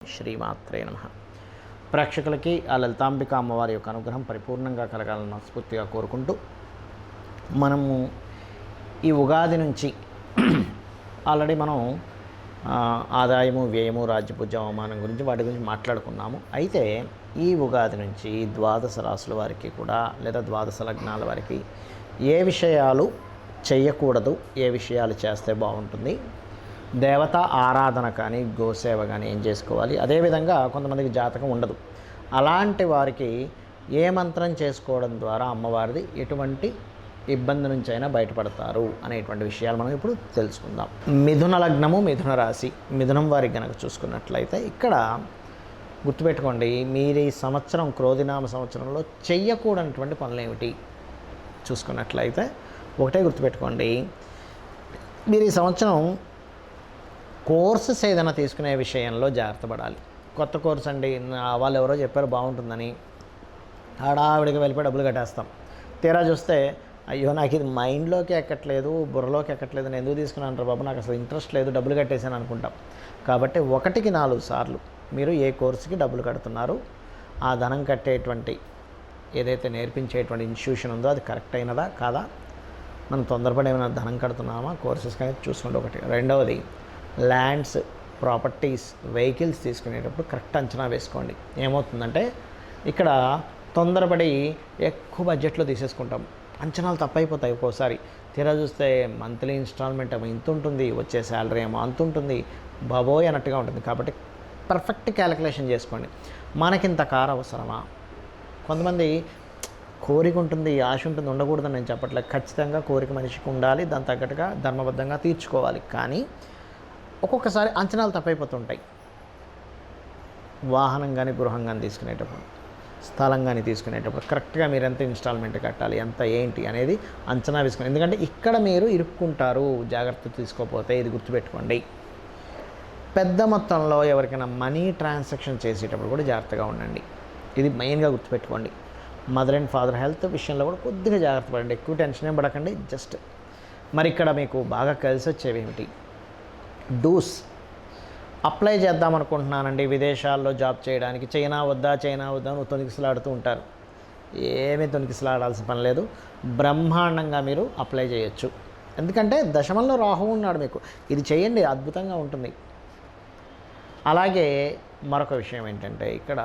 శ్రీమాత్రే నమః. ప్రేక్షకులకి ఆ లలితాంబిక అమ్మవారి యొక్క అనుగ్రహం పరిపూర్ణంగా కలగాలని మనస్ఫూర్తిగా కోరుకుంటూ మనము ఈ ఉగాది నుంచి ఆల్రెడీ మనం ఆదాయము, వ్యయము, రాజ్యపూజ్య, అవమానం గురించి వాటి గురించి మాట్లాడుకున్నాము. అయితే ఈ ఉగాది నుంచి ద్వాదశ రాశుల వారికి కూడా లేదా ద్వాదశ లగ్నాల వారికి ఏ విషయాలు చేయకూడదు, ఏ విషయాలు చేస్తే బాగుంటుంది, దేవతా ఆరాధన కానీ గోసేవ కానీ ఏం చేసుకోవాలి, అదేవిధంగా కొంతమందికి జాతకం ఉండదు, అలాంటి వారికి ఏ మంత్రం చేసుకోవడం ద్వారా అమ్మవారిది ఎటువంటి ఇబ్బంది నుంచి అయినా బయటపడతారు అనేటువంటి విషయాలు మనం ఇప్పుడు తెలుసుకుందాం. మిథున లగ్నము, మిథున రాశి, మిథునం వారికి కనుక చూసుకున్నట్లయితే ఇక్కడ గుర్తుపెట్టుకోండి, మీరు ఈ సంవత్సరం క్రోధినామ సంవత్సరంలో చెయ్యకూడనటువంటి పనులు ఏమిటి చూసుకున్నట్లయితే ఒకటే గుర్తుపెట్టుకోండి, మీరు ఈ సంవత్సరం కోర్సెస్ ఏదైనా తీసుకునే విషయంలో జాగ్రత్త పడాలి. కొత్త కోర్స్ అండి, వాళ్ళు ఎవరో చెప్పారు బాగుంటుందని హడావిడిగా వెళ్ళిపోయి డబ్బులు కట్టేస్తాం. తీరా చూస్తే అయ్యో నాకు ఇది మైండ్లోకి ఎక్కట్లేదు, బుర్రలోకి ఎక్కట్లేదు, నేను ఎందుకు తీసుకున్నాను రా బాబు, నాకు అసలు ఇంట్రెస్ట్ లేదు, డబ్బులు కట్టేసాను అనుకుంటాం. కాబట్టి 1-4 సార్లు మీరు ఏ కోర్సుకి డబ్బులు కడుతున్నారు, ఆ ధనం కట్టేటువంటి ఏదైతే నేర్పించేటువంటి ఇన్స్టిట్యూషన్ ఉందో అది కరెక్ట్ అయినదా కాదా, మనం తొందరపడి ఏమైనా ధనం కడుతున్నామా కోర్సెస్ కానీ చూసుకోండి. ఒకటి. రెండవది, ల్యాండ్స్, ప్రాపర్టీస్, వెహికల్స్ తీసుకునేటప్పుడు కరెక్ట్ అంచనా వేసుకోండి. ఏమవుతుందంటే ఇక్కడ తొందరపడి ఎక్కువ బడ్జెట్లో తీసేసుకుంటాం, అంచనాలు తప్పైపోతాయి. ఒక్కోసారి తీరా చూస్తే మంత్లీ ఇన్స్టాల్మెంట్ ఏమో ఇంత ఉంటుంది, వచ్చే శాలరీ ఏమో అంత ఉంటుంది, బాబోయ్ అన్నట్టుగా ఉంటుంది. కాబట్టి పర్ఫెక్ట్ క్యాలిక్యులేషన్ చేసుకోండి. మనకింత కారు అవసరమా? కొంతమంది కోరిక ఉంటుంది, ఆశ ఉంటుంది, ఉండకూడదని నేను చెప్పట్లేదు. ఖచ్చితంగా కోరిక మనిషికి ఉండాలి, దాని తగ్గట్టుగా ధర్మబద్ధంగా తీర్చుకోవాలి. కానీ ఒక్కొక్కసారి అంచనాలు తప్పైపోతుంటాయి. వాహనం కానీ గృహం కానీ తీసుకునేటప్పుడు, స్థలం కానీ తీసుకునేటప్పుడు కరెక్ట్గా మీరు ఎంత ఇన్స్టాల్మెంట్ కట్టాలి, ఎంత ఏంటి అనేది అంచనా వేసుకుని, ఎందుకంటే ఇక్కడ మీరు ఇరుక్కుంటారు జాగ్రత్త తీసుకోకపోతే. ఇది గుర్తుపెట్టుకోండి. పెద్ద మొత్తంలో ఎవరికైనా మనీ ట్రాన్సాక్షన్ చేసేటప్పుడు కూడా జాగ్రత్తగా ఉండండి. ఇది మెయిన్గా గుర్తుపెట్టుకోండి. మదర్ అండ్ ఫాదర్ హెల్త్ విషయంలో కూడా కొద్దిగా జాగ్రత్త పడండి. ఎక్కువ టెన్షన్ ఏం పడకండి. జస్ట్ మరి ఇక్కడ మీకు బాగా కలిసి వచ్చేవి ఏమిటి, డూస్. అప్లై చేద్దాం అనుకుంటున్నానండి విదేశాల్లో జాబ్ చేయడానికి, చైనా వద్దా అని తొనికిసలాడుతూ ఉంటారు. ఏమీ తొనికిసలాడాల్సిన పని లేదు, బ్రహ్మాండంగా మీరు అప్లై చేయొచ్చు. ఎందుకంటే దశమంలో రాహువు ఉన్నాడు మీకు. ఇది చేయండి, అద్భుతంగా ఉంటుంది. అలాగే మరొక విషయం ఏంటంటే ఇక్కడ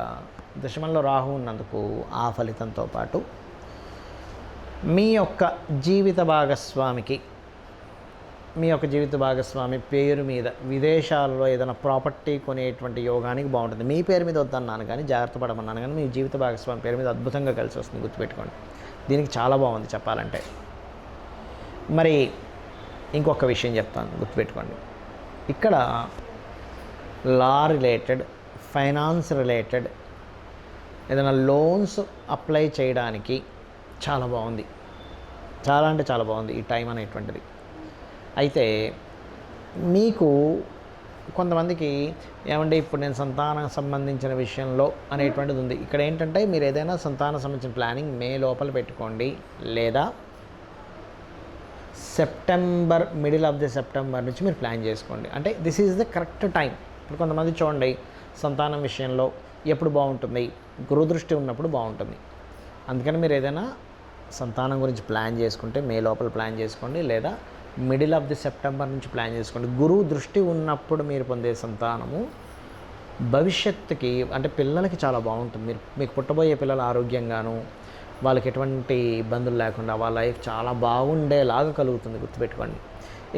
దశమంలో రాహు ఉన్నందుకు ఆ ఫలితంతో పాటు మీ యొక్క జీవిత భాగస్వామి పేరు మీద విదేశాల్లో ఏదైనా ప్రాపర్టీ కొనేటువంటి యోగానికి బాగుంటుంది. మీ పేరు మీద వద్దన్నాను కానీ, జాగ్రత్త పడమన్నాను కానీ, మీ జీవిత భాగస్వామి పేరు మీద అద్భుతంగా కలిసి వస్తుంది. గుర్తుపెట్టుకోండి, దీనికి చాలా బాగుంది చెప్పాలంటే. మరి ఇంకొక విషయం చెప్తాను, గుర్తుపెట్టుకోండి. ఇక్కడ లా రిలేటెడ్, ఫైనాన్స్ రిలేటెడ్ ఏదైనా లోన్స్ అప్లై చేయడానికి చాలా బాగుంది, చాలా అంటే చాలా బాగుంది ఈ టైం అనేటువంటిది. అయితే మీకు కొంతమందికి ఏమంటే ఇప్పుడు నేను సంతానం సంబంధించిన విషయంలో అనేటువంటిది ఉంది. ఇక్కడ ఏంటంటే మీరు ఏదైనా సంతానం సంబంధించిన ప్లానింగ్ మే లోపల పెట్టుకోండి, లేదా September, middle of the September నుంచి మీరు ప్లాన్ చేసుకోండి. అంటే this is the correct time. ఇప్పుడు కొంతమంది చూడండి, సంతానం విషయంలో ఎప్పుడు బాగుంటుంది, గురుదృష్టి ఉన్నప్పుడు బాగుంటుంది. అందుకని మీరు ఏదైనా సంతానం గురించి ప్లాన్ చేసుకుంటే మే లోపల ప్లాన్ చేసుకోండి, లేదా మిడిల్ ఆఫ్ ది సెప్టెంబర్ నుంచి ప్లాన్ చేసుకోండి. గురువు దృష్టి ఉన్నప్పుడు మీరు పొందే సంతానము భవిష్యత్తుకి అంటే పిల్లలకి చాలా బాగుంటుంది. మీకు పుట్టబోయే పిల్లలు ఆరోగ్యంగాను, వాళ్ళకి ఎటువంటి ఇబ్బందులు లేకుండా వాళ్ళ లైఫ్ చాలా బాగుండేలాగా కలుగుతుంది. గుర్తుపెట్టుకోండి.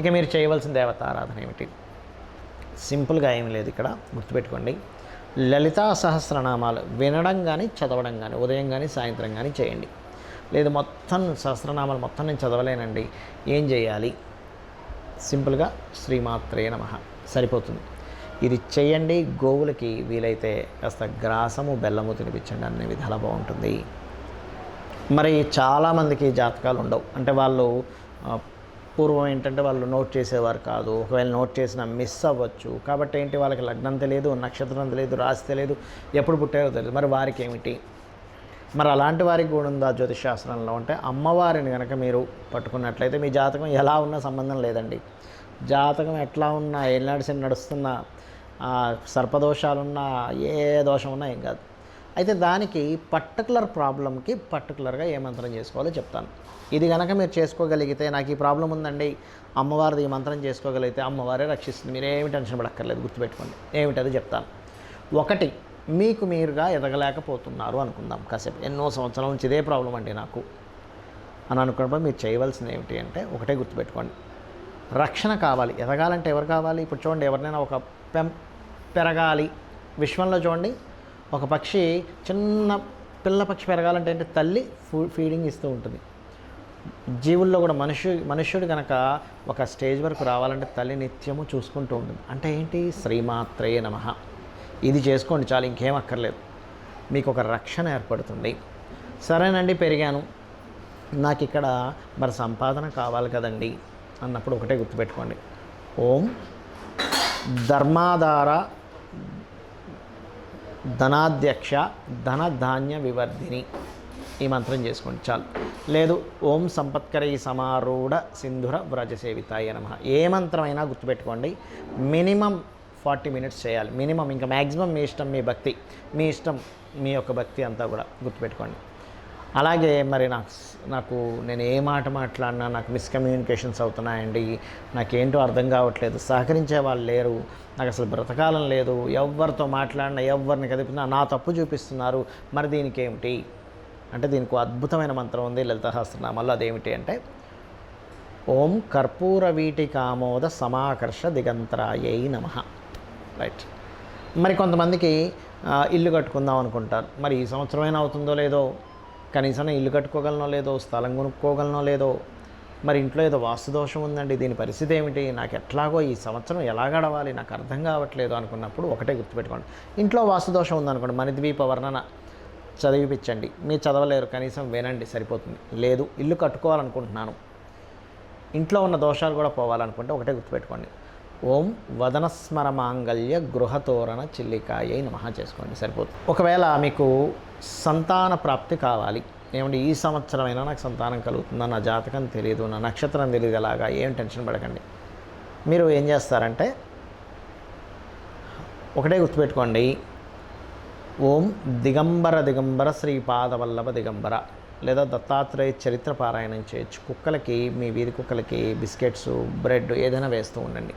ఇక మీరు చేయవలసిన దేవత ఆరాధన ఏమిటి? సింపుల్గా ఏమీ లేదు. ఇక్కడ గుర్తుపెట్టుకోండి, లలితా సహస్రనామాలు వినడం కానీ చదవడం కానీ ఉదయం కానీ సాయంత్రం కానీ చేయండి. లేదు మొత్తం సహస్రనామాలు మొత్తం నేను చదవలేనండి, ఏం చేయాలి? సింపుల్గా శ్రీమాత్రే నమః సరిపోతుంది. ఇది చేయండి. గోవులకి వీలైతే కాస్త గ్రాసము, బెల్లము తినిపించండి, అన్ని విధాలా బాగుంటుంది. మరి చాలామందికి జాతకాలు ఉండవు. అంటే వాళ్ళు పూర్వం ఏంటంటే వాళ్ళు నోట్ చేసేవారు కాదు, ఒకవేళ నోట్ చేసినా మిస్ అవ్వచ్చు. కాబట్టి ఏంటి, వాళ్ళకి లగ్నం తెలియదు, నక్షత్రం తెలియదు, రాశి తెలియదు, ఎప్పుడు పుట్టారో తెలియదు. మరి వారికి ఏమిటి? మరి అలాంటి వారికి కూడా ఉందా జ్యోతిష్ శాస్త్రంలో? అంటే అమ్మవారిని కనుక మీరు పట్టుకున్నట్లయితే మీ జాతకం ఎలా ఉన్నా సంబంధం లేదండి. జాతకం ఎట్లా ఉన్నా, ఏళ్ళనాడు శని నడుస్తున్నా, సర్పదోషాలున్నా ఏ దోషం ఉన్నా ఏం కాదు. అయితే దానికి పర్టికులర్ ప్రాబ్లంకి పర్టికులర్గా ఏ మంత్రం చేసుకోవాలో చెప్తాను. ఇది కనుక మీరు చేసుకోగలిగితే, నాకు ఈ ప్రాబ్లం ఉందండి, అమ్మవారిది ఈ మంత్రం చేసుకోగలిగితే అమ్మవారే రక్షిస్తుంది, మీరేమి టెన్షన్ పడక్కర్లేదు. గుర్తుపెట్టుకోండి, ఏమిటది చెప్తాను. ఒకటి, మీకు మీరుగా ఎదగలేకపోతున్నారు అనుకుందాం. కాసేపు ఎన్నో సంవత్సరాల నుంచి ఇదే ప్రాబ్లం అండి నాకు అని అనుకున్నప్పుడు మీరు చేయవలసింది ఏమిటి అంటే, ఒకటే గుర్తుపెట్టుకోండి, రక్షణ కావాలి. ఎదగాలంటే ఎవరు కావాలి? ఇప్పుడు చూడండి, ఎవరినైనా ఒక పెరగాలి. విశ్వంలో చూడండి, ఒక పక్షి, చిన్న పిల్ల పక్షి పెరగాలంటే ఏంటి? తల్లి ఫీడింగ్ ఇస్తూ ఉంటుంది. జీవుల్లో కూడా మనుష్యుడు కనుక ఒక స్టేజ్ వరకు రావాలంటే తల్లి నిత్యము చూసుకుంటూ ఉంటుంది. అంటే ఏంటి? శ్రీమాత్రే నమః. ఇది చేసుకోండి చాలు, ఇంకేం అక్కర్లేదు. మీకు ఒక రక్షణ ఏర్పడుతుంది. సరేనండి, పెరిగాను, నాకు ఇక్కడ మరి సంపాదన కావాలి కదండి అన్నప్పుడు ఒకటే గుర్తుపెట్టుకోండి, ఓం ధర్మాధార ధనాధ్యక్ష ధనధాన్య వివర్ధిని ఈ మంత్రం చేసుకోండి చాలు. లేదు, ఓం సంపత్కరై సమారూఢ సింధుర వ్రజసేవితాయ నమః. ఏ మంత్రమైనా గుర్తుపెట్టుకోండి, మినిమం 40 మినిట్స్ చేయాలి మినిమం. ఇంకా మ్యాక్సిమం మీ ఇష్టం, మీ భక్తి మీ ఇష్టం, మీ యొక్క భక్తి అంతా కూడా గుర్తుపెట్టుకోండి. అలాగే మరి నాకు నేను ఏ మాట మాట్లాడినా నాకు మిస్కమ్యూనికేషన్స్ అవుతున్నాయండి, నాకేంటో అర్థం కావట్లేదు, సహకరించే వాళ్ళు లేరు, నాకు అసలు బ్రతకాలం లేదు, ఎవరితో మాట్లాడినా ఎవరిని కదిపినా నా తప్పు చూపిస్తున్నారు, మరి దీనికి ఏమిటి అంటే, దీనికి అద్భుతమైన మంత్రం ఉంది లలితా సహస్రనామాల్లో. అదేమిటి అంటే, ఓం కర్పూర వీటికామోద సమాకర్ష దిగంతరాయై నమః. రైట్. మరి కొంతమందికి ఇల్లు కట్టుకుందాం అనుకుంటారు. మరి ఈ సంవత్సరమైనా అవుతుందో లేదో, కనీసం ఇల్లు కట్టుకోగలనో లేదో, స్థలం కొనుక్కోగలనో లేదో, మరి ఇంట్లో ఏదో వాస్తుదోషం ఉందండి, దీని పరిస్థితి ఏమిటి, నాకు ఎట్లాగో ఈ సంవత్సరం ఎలా గడవాలి, నాకు అర్థం కావట్లేదు అనుకున్నప్పుడు ఒకటే గుర్తుపెట్టుకోండి, ఇంట్లో వాస్తుదోషం ఉందనుకోండి, మణిద్వీప వర్ణన చదివిపించండి. మీరు చదవలేరు, కనీసం వినండి సరిపోతుంది. లేదు, ఇల్లు కట్టుకోవాలనుకుంటున్నాను, ఇంట్లో ఉన్న దోషాలు కూడా పోవాలనుకుంటే ఒకటే గుర్తుపెట్టుకోండి, ఓం వదనస్మర మాంగళ్య గృహతోరణ చిల్లికాయై నమః చేసుకోండి, సరిపోతుంది. ఒకవేళ మీకు సంతాన ప్రాప్తి కావాలి, ఏమంటే ఈ సంవత్సరమైనా నాకు సంతానం కలుగుతుందా, నా జాతకం తెలియదు, నా నక్షత్రం తెలియదు, అలాగా ఏం టెన్షన్ పడకండి. మీరు ఏం చేస్తారంటే ఒకటే గుర్తుపెట్టుకోండి, ఓం దిగంబర దిగంబర శ్రీపాదవల్లభ దిగంబర లేదా దత్తాత్రేయ చరిత్ర పారాయణం చేయొచ్చు. కుక్కలకి, మీ వీధి కుక్కలకి బిస్కెట్స్, బ్రెడ్ ఏదైనా వేస్తూ ఉండండి.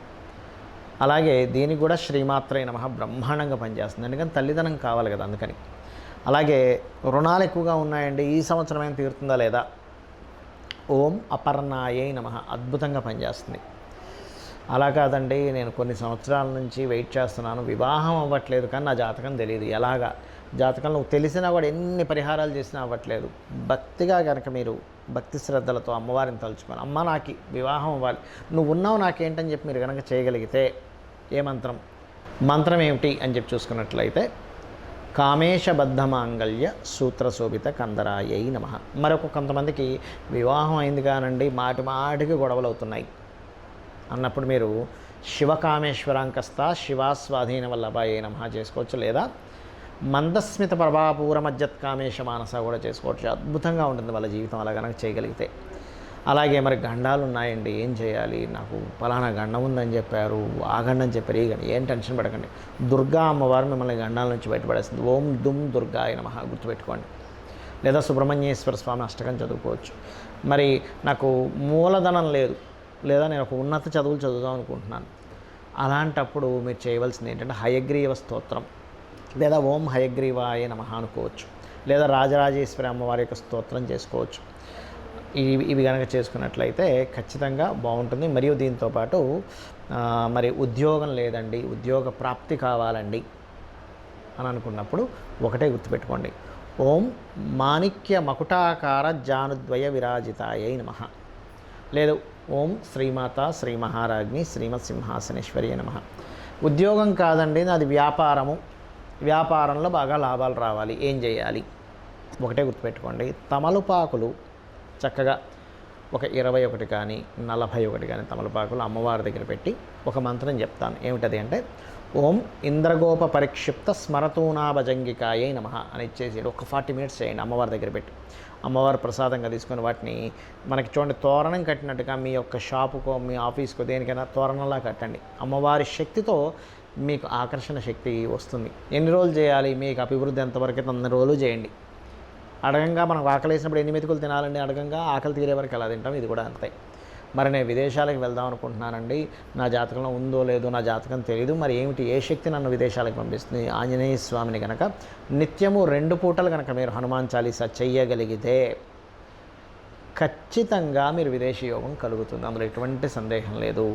అలాగే దీనికి కూడా శ్రీమాత్రే నమః బ్రహ్మాండంగా పనిచేస్తుంది, ఎందుకంటే తల్లిదనం కావాలి కదా, అందుకని. అలాగే రుణాలు ఎక్కువగా ఉన్నాయండి, ఈ సంవత్సరమైనా తీరుతుందా లేదా, ఓం అపర్ణాయై నమః అద్భుతంగా పనిచేస్తుంది. అలా కాదండి, నేను కొన్ని సంవత్సరాల నుంచి వెయిట్ చేస్తున్నాను, వివాహం అవ్వట్లేదు, కానీ నా జాతకం తెలియదు, ఎలాగా జాతకంలో తెలిసినా కూడా ఎన్ని పరిహారాలు చేసినా అవ్వట్లేదు. భక్తిగా కనుక మీరు భక్తి శ్రద్ధలతో అమ్మవారిని తలుచుకొని, అమ్మ నాకు వివాహం అవ్వాలి, నువ్వు ఉన్నావు నాకేంటని చెప్పి మీరు కనుక చేయగలిగితే, ఏ మంత్రం ఏమిటి అని చెప్పి చూసుకున్నట్లయితే, కామేశబద్ధ మాంగళ్య సూత్రశోభిత కందరాయై నమః. మరొక కొంతమందికి వివాహం అయింది కానండి, మాటికి గొడవలు అవుతున్నాయి అన్నప్పుడు మీరు శివకామేశ్వరాంకస్త శివాస్వాధీన వల్లభాయై నమః చేసుకోవచ్చు. లేదా మందస్మిత ప్రభాపూర మజ్జత్కామేశ మానస కూడా చేసుకోవచ్చు. అద్భుతంగా ఉంటుంది వాళ్ళ జీవితం అలా కనుక చేయగలిగితే. అలాగే మరి గండాలు ఉన్నాయండి, ఏం చేయాలి, నాకు ఫలానా గండం ఉందని చెప్పారు, ఆ గండం చెప్పారు, ఈ గండం, ఏం టెన్షన్ పడకండి, దుర్గా అమ్మవారు మిమ్మల్ని గండాల నుంచి బయటపడేస్తుంది. ఓం దుమ్ దుర్గాయ నమః గుర్తుపెట్టుకోండి. లేదా సుబ్రహ్మణ్యేశ్వర స్వామి అష్టకం చదువుకోవచ్చు. మరి నాకు మూలధనం లేదు, లేదా నేను ఒక ఉన్నత చదువులు చదువుదాం అనుకుంటున్నాను, అలాంటప్పుడు మీరు చేయవలసింది ఏంటంటే హయగ్రీవ స్తోత్రం, లేదా ఓం హయగ్రీవాయ నమః అనుకోవచ్చు. లేదా రాజరాజేశ్వరి అమ్మవారి యొక్క స్తోత్రం చేసుకోవచ్చు. ఇవి కనుక చేసుకున్నట్లయితే ఖచ్చితంగా బాగుంటుంది. మరియు దీంతోపాటు మరి ఉద్యోగం లేదండి, ఉద్యోగ ప్రాప్తి కావాలండి అని అనుకున్నప్పుడు ఒకటే గుర్తుపెట్టుకోండి, ఓం మాణిక్య మకుటాకార జానుద్వయ విరాజితాయై నమః. లేదు, ఓం శ్రీమాత శ్రీ మహారాజ్ఞి శ్రీమత్ సింహాసనేశ్వరి నమః. ఉద్యోగం కాదండి, నాది వ్యాపారంలో బాగా లాభాలు రావాలి, ఏం చేయాలి, ఒకటే గుర్తుపెట్టుకోండి, తమలపాకులు చక్కగా ఒక 21 కానీ 41 కానీ తమలపాకులు అమ్మవారి దగ్గర పెట్టి ఒక మంత్రం చెప్తాను. ఏమిటది అంటే, ఓం ఇంద్రగోప పరిక్షిప్త స్మరతూనాభజంగికాయై నమః అని ఇచ్చేసి ఒక 40 మినిట్స్ చేయండి అమ్మవారి దగ్గర పెట్టి. అమ్మవారు ప్రసాదంగా తీసుకొని వాటిని మనకి చూడండి తోరణం కట్టినట్టుగా మీ యొక్క షాపుకో, మీ ఆఫీస్కో, దేనికైనా తోరణంలా కట్టండి. అమ్మవారి శక్తితో మీకు ఆకర్షణ శక్తి వస్తుంది. ఎన్ని రోజులు చేయాలి, మీకు అభివృద్ధి ఎంతవరకు అయితే అన్ని రోజులు చేయండి. అడగంగా మనకు ఆకలి వేసినప్పుడు ఎన్ని మెతుకులు తినాలండి, అడగంగా ఆకలి తీరే వరకు ఎలా తింటాం, ఇది కూడా అంతే. మరి నేను విదేశాలకు వెళ్దాం అనుకుంటున్నానండి, నా జాతకంలో ఉందో లేదో నా జాతకం తెలియదు, మరి ఏమిటి, ఏ శక్తి నన్ను విదేశాలకు పంపిస్తుంది? ఆంజనేయ స్వామిని కనుక నిత్యము 2 పూటలు కనుక మీరు హనుమాన్ చాలీసా చెయ్యగలిగితే ఖచ్చితంగా మీరు విదేశీ యోగం కలుగుతుంది, అందులో ఎటువంటి సందేహం లేదు.